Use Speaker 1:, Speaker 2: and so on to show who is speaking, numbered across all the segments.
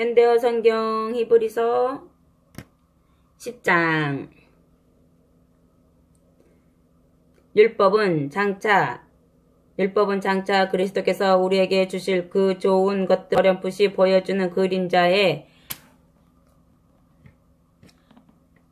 Speaker 1: 현대어 성경 히브리서 10장. 율법은 장차 그리스도께서 우리에게 주실 그 좋은 것들 어렴풋이 보여주는 그림자에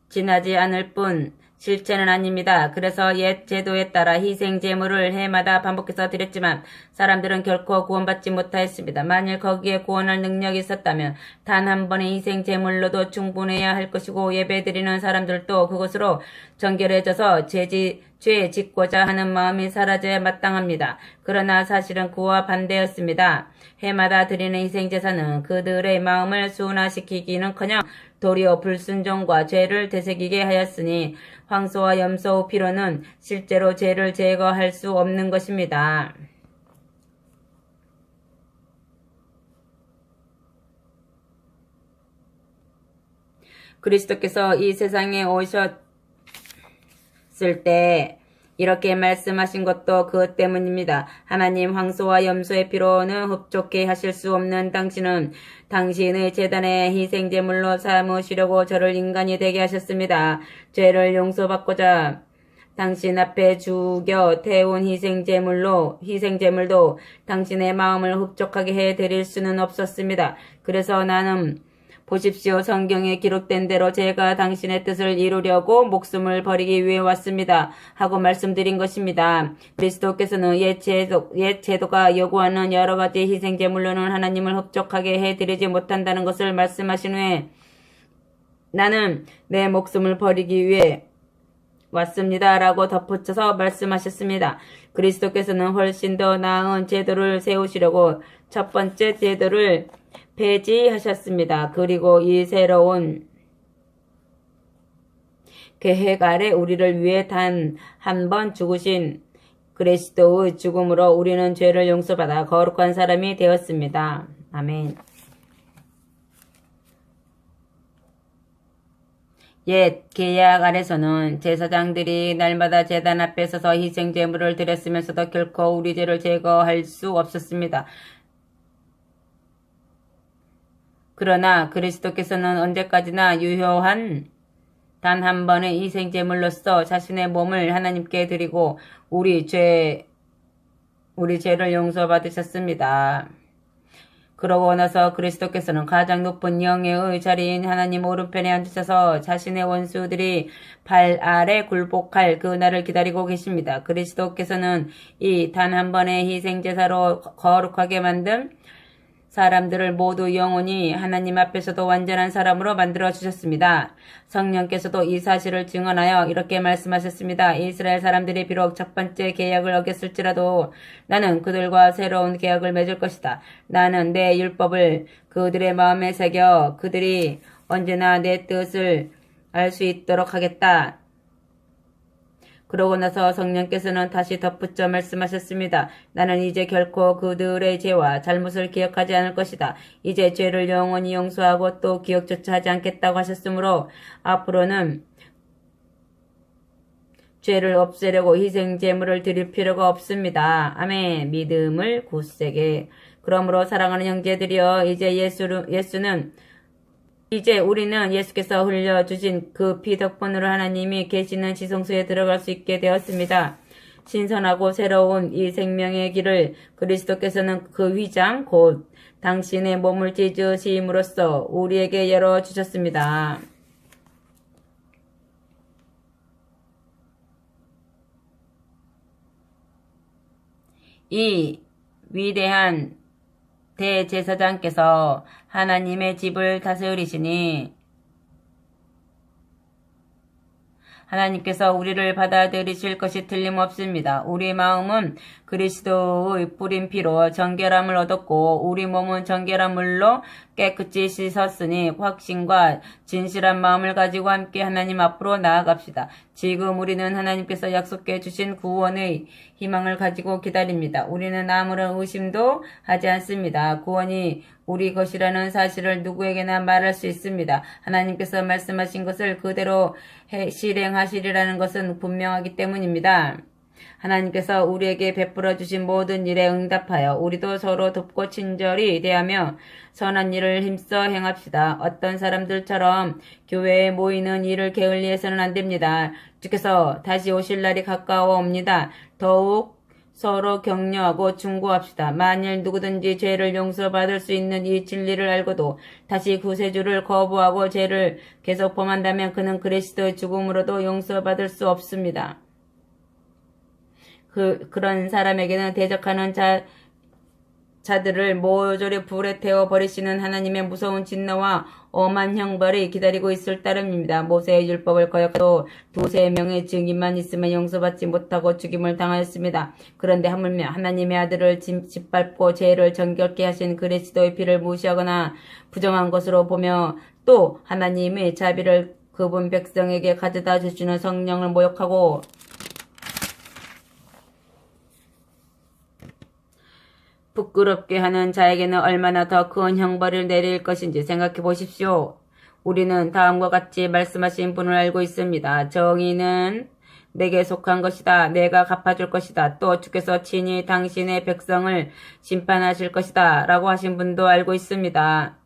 Speaker 1: 지나지 않을 뿐 실체는 아닙니다. 그래서 옛 제도에 따라 희생 제물을 해마다 반복해서 드렸지만 사람들은 결코 구원받지 못하였습니다. 만일 거기에 구원할 능력이 있었다면 단 한 번의 희생 제물로도 충분해야 할 것이고 예배드리는 사람들도 그것으로 정결해져서 죄 짓고자 하는 마음이 사라져야 마땅합니다. 그러나 사실은 그와 반대였습니다. 해마다 드리는 희생제사는 그들의 마음을 순화시키기는커녕 도리어 불순종과 죄를 되새기게 하였으니 황소와 염소 피로는 실제로 죄를 제거할 수 없는 것입니다. 그리스도께서 이 세상에 오셨을 때 이렇게 말씀하신 것도 그것 때문입니다. 하나님 황소와 염소의 피로는 흡족해 하실 수 없는 당신은 당신의 제단의 희생제물로 삼으시려고 저를 인간이 되게 하셨습니다. 죄를 용서받고자 당신 앞에 죽여 태운 희생제물도 당신의 마음을 흡족하게 해드릴 수는 없었습니다. 그래서 나는 보십시오. 성경에 기록된 대로 제가 당신의 뜻을 이루려고 목숨을 버리기 위해 왔습니다. 하고 말씀드린 것입니다. 그리스도께서는 옛 제도가 요구하는 여러 가지 희생제물로는 하나님을 흡족하게 해드리지 못한다는 것을 말씀하신 후에 나는 내 목숨을 버리기 위해 왔습니다. 라고 덧붙여서 말씀하셨습니다. 그리스도께서는 훨씬 더 나은 제도를 세우시려고 첫 번째 제도를 폐지하셨습니다. 그리고 이 새로운 계획 아래 우리를 위해 단 한 번 죽으신 그리스도의 죽음으로 우리는 죄를 용서받아 거룩한 사람이 되었습니다. 아멘. 옛 계약 아래서는 제사장들이 날마다 제단 앞에 서서 희생제물을 드렸으면서도 결코 우리 죄를 제거할 수 없었습니다. 그러나 그리스도께서는 언제까지나 유효한 단 한 번의 희생제물로서 자신의 몸을 하나님께 드리고 우리 죄를 용서받으셨습니다. 그러고 나서 그리스도께서는 가장 높은 영예의 자리인 하나님 오른편에 앉으셔서 자신의 원수들이 발 아래 굴복할 그날을 기다리고 계십니다. 그리스도께서는 이 단 한 번의 희생제사로 거룩하게 만든 사람들을 모두 영원히 하나님 앞에서도 완전한 사람으로 만들어 주셨습니다. 성령께서도 이 사실을 증언하여 이렇게 말씀하셨습니다. 이스라엘 사람들이 비록 첫 번째 계약을 어겼을지라도 나는 그들과 새로운 계약을 맺을 것이다. 나는 내 율법을 그들의 마음에 새겨 그들이 언제나 내 뜻을 알 수 있도록 하겠다. 그러고 나서 성령께서는 다시 덧붙여 말씀하셨습니다. 나는 이제 결코 그들의 죄와 잘못을 기억하지 않을 것이다. 이제 죄를 영원히 용서하고 또 기억조차 하지 않겠다고 하셨으므로 앞으로는 죄를 없애려고 희생제물을 드릴 필요가 없습니다. 아멘. 믿음을 굳세게. 그러므로 사랑하는 형제들이여 이제 우리는 예수께서 흘려주신 그 피 덕분으로 하나님이 계시는 지성소에 들어갈 수 있게 되었습니다. 신선하고 새로운 이 생명의 길을 그리스도께서는 그 휘장 곧 당신의 몸을 찢으심으로써 우리에게 열어주셨습니다. 이 위대한 대제사장께서 하나님의 집을 다스리시니 하나님께서 우리를 받아들이실 것이 틀림없습니다. 우리 마음은 그리스도의 뿌린 피로 정결함을 얻었고 우리 몸은 정결한 물로 깨끗이 씻었으니 확신과 진실한 마음을 가지고 함께 하나님 앞으로 나아갑시다. 지금 우리는 하나님께서 약속해 주신 구원의 희망을 가지고 기다립니다. 우리는 아무런 의심도 하지 않습니다. 구원이 우리 것이라는 사실을 누구에게나 말할 수 있습니다. 하나님께서 말씀하신 것을 그대로 실행하시리라는 것은 분명하기 때문입니다. 하나님께서 우리에게 베풀어 주신 모든 일에 응답하여 우리도 서로 돕고 친절히 대하며 선한 일을 힘써 행합시다. 어떤 사람들처럼 교회에 모이는 일을 게을리해서는 안 됩니다. 주께서 다시 오실 날이 가까워 옵니다. 더욱 서로 격려하고 충고합시다. 만일 누구든지 죄를 용서받을 수 있는 이 진리를 알고도 다시 구세주를 거부하고 죄를 계속 범한다면 그는 그리스도의 죽음으로도 용서받을 수 없습니다. 그런 사람에게는 대적하는 자들을 모조리 불에 태워 버리시는 하나님의 무서운 진노와 엄한 형벌이 기다리고 있을 따름입니다. 모세의 율법을 거역하고 두세 명의 증인만 있으면 용서받지 못하고 죽임을 당하였습니다. 그런데 하물며 하나님의 아들을 짓밟고 죄를 정결케 하신 그리스도의 피를 무시하거나 부정한 것으로 보며 또 하나님의 자비를 그분 백성에게 가져다 주시는 성령을 모욕하고 부끄럽게 하는 자에게는 얼마나 더 큰 형벌을 내릴 것인지 생각해 보십시오. 우리는 다음과 같이 말씀하신 분을 알고 있습니다. 정의는 내게 속한 것이다. 내가 갚아줄 것이다. 또 주께서 친히 당신의 백성을 심판하실 것이다. 라고 하신 분도 알고 있습니다.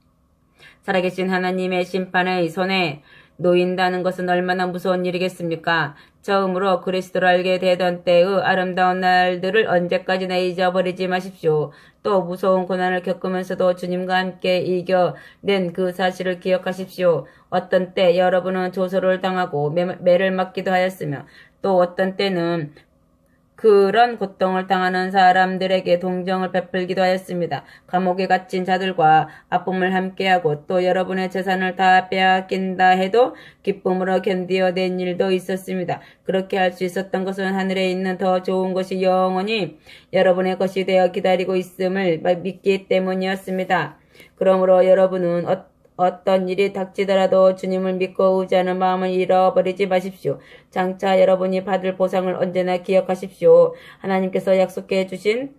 Speaker 1: 살아계신 하나님의 심판의 손에 놓인다는 것은 얼마나 무서운 일이겠습니까? 처음으로 그리스도를 알게 되던 때의 아름다운 날들을 언제까지나 잊어버리지 마십시오. 또 무서운 고난을 겪으면서도 주님과 함께 이겨낸 그 사실을 기억하십시오. 어떤 때 여러분은 조소를 당하고 매를 맞기도 하였으며 또 어떤 때는 그런 고통을 당하는 사람들에게 동정을 베풀기도 하였습니다. 감옥에 갇힌 자들과 아픔을 함께하고 또 여러분의 재산을 다 빼앗긴다 해도 기쁨으로 견디어낸 일도 있었습니다. 그렇게 할 수 있었던 것은 하늘에 있는 더 좋은 것이 영원히 여러분의 것이 되어 기다리고 있음을 믿기 때문이었습니다. 그러므로 여러분은 어떤 일이 닥치더라도 주님을 믿고 의지하는 마음을 잃어버리지 마십시오. 장차 여러분이 받을 보상을 언제나 기억하십시오. 하나님께서 약속해 주신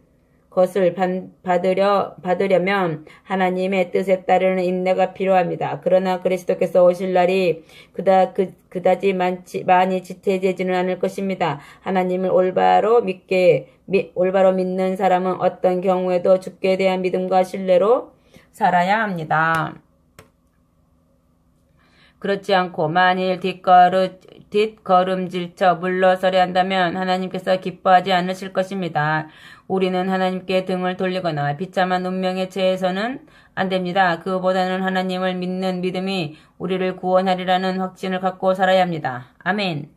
Speaker 1: 것을 받으려면 하나님의 뜻에 따르는 인내가 필요합니다. 그러나 그리스도께서 오실 날이 그다지 많이 지체되지는 않을 것입니다. 하나님을 올바로 믿는 사람은 어떤 경우에도 주께 대한 믿음과 신뢰로 살아야 합니다. 그렇지 않고 만일 뒷걸음질쳐 물러서려 한다면 하나님께서 기뻐하지 않으실 것입니다. 우리는 하나님께 등을 돌리거나 비참한 운명에 처해서는 안 됩니다. 그보다는 하나님을 믿는 믿음이 우리를 구원하리라는 확신을 갖고 살아야 합니다. 아멘.